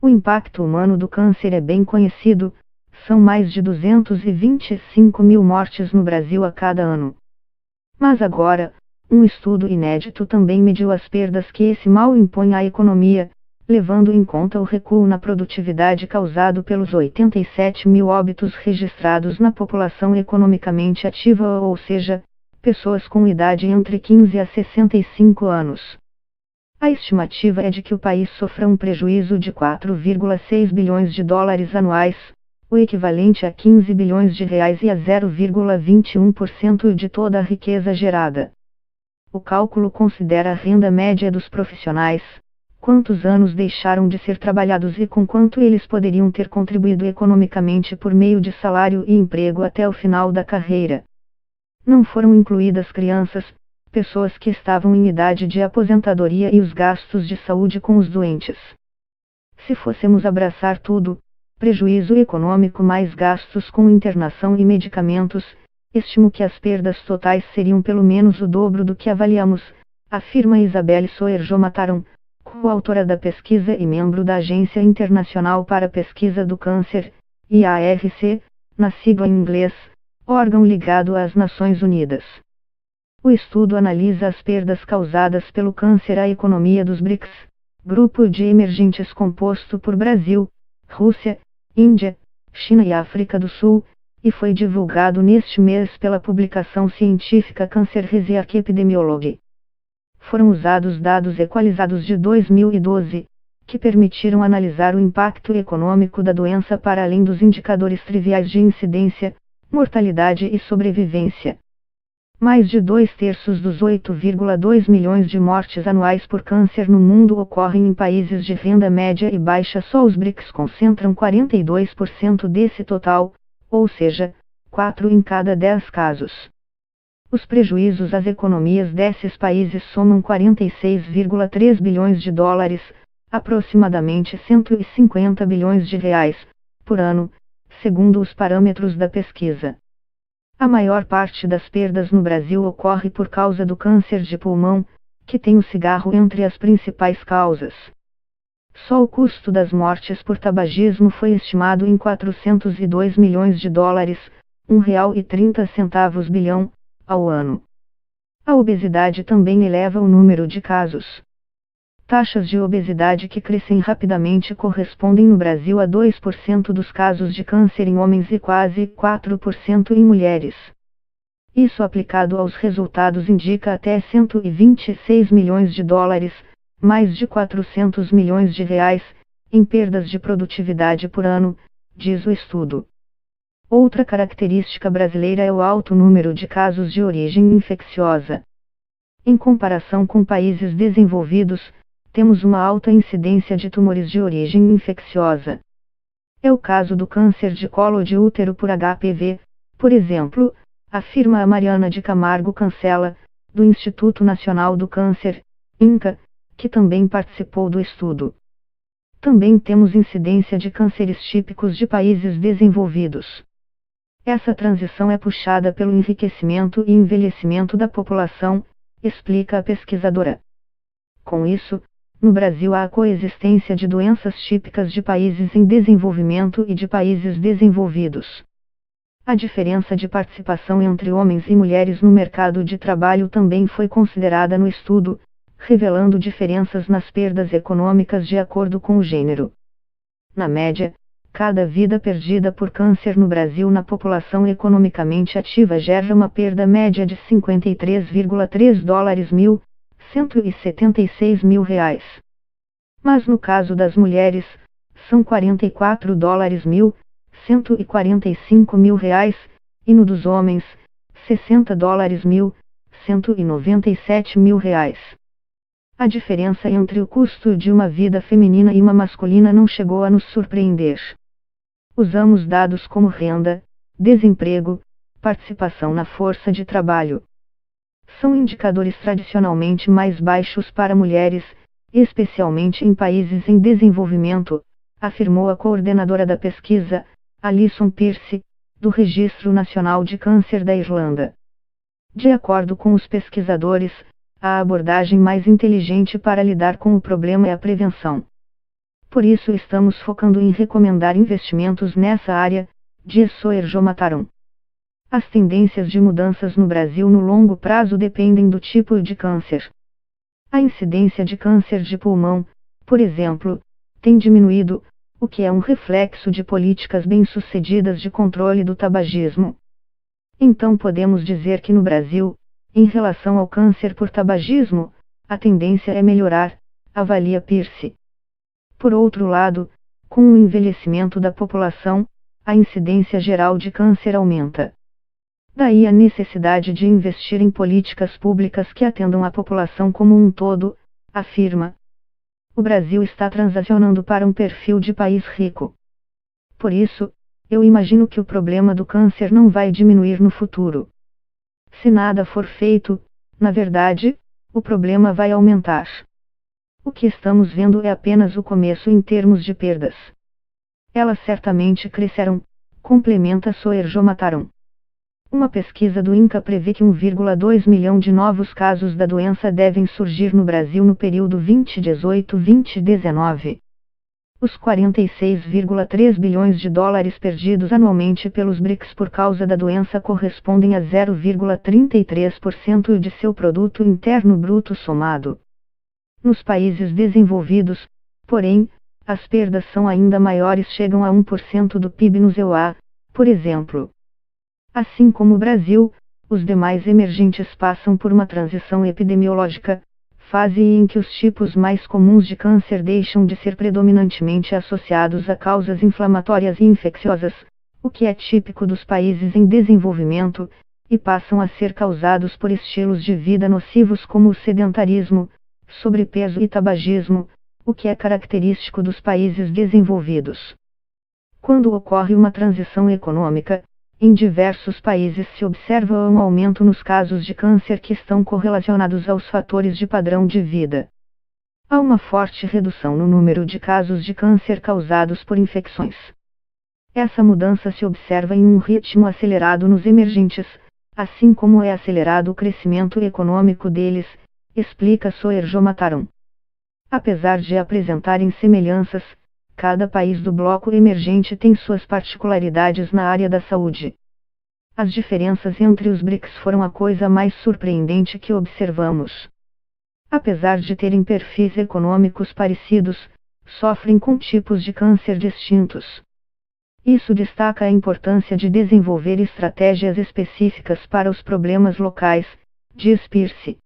O impacto humano do câncer é bem conhecido, são mais de 225 mil mortes no Brasil a cada ano. Mas agora, um estudo inédito também mediu as perdas que esse mal impõe à economia, levando em conta o recuo na produtividade causado pelos 87 mil óbitos registrados na população economicamente ativa, ou seja, pessoas com idade entre 15 a 65 anos. A estimativa é de que o país sofra um prejuízo de 4,6 bilhões de dólares anuais, o equivalente a 15 bilhões de reais e a 0,21% de toda a riqueza gerada. O cálculo considera a renda média dos profissionais, quantos anos deixaram de ser trabalhados e com quanto eles poderiam ter contribuído economicamente por meio de salário e emprego até o final da carreira. Não foram incluídas crianças, pessoas que estavam em idade de aposentadoria e os gastos de saúde com os doentes. Se fôssemos abraçar tudo, prejuízo econômico mais gastos com internação e medicamentos, estimo que as perdas totais seriam pelo menos o dobro do que avaliamos, afirma Isabelle Soerjo-Mataron, coautora da pesquisa e membro da Agência Internacional para a Pesquisa do Câncer, IARC, na sigla em inglês, órgão ligado às Nações Unidas. O estudo analisa as perdas causadas pelo câncer à economia dos BRICS, grupo de emergentes composto por Brasil, Rússia, Índia, China e África do Sul, e foi divulgado neste mês pela publicação científica Cancer Research Epidemiology. Foram usados dados equalizados de 2012, que permitiram analisar o impacto econômico da doença para além dos indicadores triviais de incidência, mortalidade e sobrevivência. Mais de 2/3 dos 8,2 milhões de mortes anuais por câncer no mundo ocorrem em países de renda média e baixa. Só os BRICS concentram 42% desse total, ou seja, 4 em cada 10 casos. Os prejuízos às economias desses países somam 46,3 bilhões de dólares, aproximadamente 150 bilhões de reais, por ano, segundo os parâmetros da pesquisa. A maior parte das perdas no Brasil ocorre por causa do câncer de pulmão, que tem o cigarro entre as principais causas. Só o custo das mortes por tabagismo foi estimado em 402 milhões de dólares, R$ 1,30 bilhão, ao ano. A obesidade também eleva o número de casos. Taxas de obesidade que crescem rapidamente correspondem no Brasil a 2% dos casos de câncer em homens e quase 4% em mulheres. Isso aplicado aos resultados indica até 126 milhões de dólares, mais de 400 milhões de reais, em perdas de produtividade por ano, diz o estudo. Outra característica brasileira é o alto número de casos de origem infecciosa. Em comparação com países desenvolvidos, temos uma alta incidência de tumores de origem infecciosa. É o caso do câncer de colo de útero por HPV, por exemplo, afirma a Mariana de Camargo Cancela, do Instituto Nacional do Câncer, INCA, que também participou do estudo. Também temos incidência de cânceres típicos de países desenvolvidos. Essa transição é puxada pelo enriquecimento e envelhecimento da população, explica a pesquisadora. Com isso, no Brasil há a coexistência de doenças típicas de países em desenvolvimento e de países desenvolvidos. A diferença de participação entre homens e mulheres no mercado de trabalho também foi considerada no estudo, revelando diferenças nas perdas econômicas de acordo com o gênero. Na média, cada vida perdida por câncer no Brasil na população economicamente ativa gera uma perda média de 53,3 dólares mil, R$ 176 mil. Mas no caso das mulheres, são 44 dólares mil, R$ 145 mil, e no dos homens, 60 dólares mil, R$ 197 mil. A diferença entre o custo de uma vida feminina e uma masculina não chegou a nos surpreender. Usamos dados como renda, desemprego, participação na força de trabalho. São indicadores tradicionalmente mais baixos para mulheres, especialmente em países em desenvolvimento, afirmou a coordenadora da pesquisa, Alison Pierce, do Registro Nacional de Câncer da Irlanda. De acordo com os pesquisadores, a abordagem mais inteligente para lidar com o problema é a prevenção. Por isso estamos focando em recomendar investimentos nessa área, diz Soerjo Mataron. As tendências de mudanças no Brasil no longo prazo dependem do tipo de câncer. A incidência de câncer de pulmão, por exemplo, tem diminuído, o que é um reflexo de políticas bem-sucedidas de controle do tabagismo. Então podemos dizer que no Brasil, em relação ao câncer por tabagismo, a tendência é melhorar, avalia Pierce. Por outro lado, com o envelhecimento da população, a incidência geral de câncer aumenta. Daí a necessidade de investir em políticas públicas que atendam a população como um todo, afirma. O Brasil está transacionando para um perfil de país rico. Por isso, eu imagino que o problema do câncer não vai diminuir no futuro. Se nada for feito, na verdade, o problema vai aumentar. O que estamos vendo é apenas o começo em termos de perdas. Elas certamente crescerão, complementa Soerjo Mataron. Uma pesquisa do INCA prevê que 1,2 milhão de novos casos da doença devem surgir no Brasil no período 2018-2019. Os 46,3 bilhões de dólares perdidos anualmente pelos BRICS por causa da doença correspondem a 0,33% de seu produto interno bruto somado. Nos países desenvolvidos, porém, as perdas são ainda maiores, chegam a 1% do PIB nos EUA, por exemplo. Assim como o Brasil, os demais emergentes passam por uma transição epidemiológica, fase em que os tipos mais comuns de câncer deixam de ser predominantemente associados a causas inflamatórias e infecciosas, o que é típico dos países em desenvolvimento, e passam a ser causados por estilos de vida nocivos como o sedentarismo, sobrepeso e tabagismo, o que é característico dos países desenvolvidos. Quando ocorre uma transição econômica, em diversos países se observa um aumento nos casos de câncer que estão correlacionados aos fatores de padrão de vida. Há uma forte redução no número de casos de câncer causados por infecções. Essa mudança se observa em um ritmo acelerado nos emergentes, assim como é acelerado o crescimento econômico deles, explica Soerjo Mataron. Apesar de apresentarem semelhanças, cada país do bloco emergente tem suas particularidades na área da saúde. As diferenças entre os BRICS foram a coisa mais surpreendente que observamos. Apesar de terem perfis econômicos parecidos, sofrem com tipos de câncer distintos. Isso destaca a importância de desenvolver estratégias específicas para os problemas locais, diz Pierce.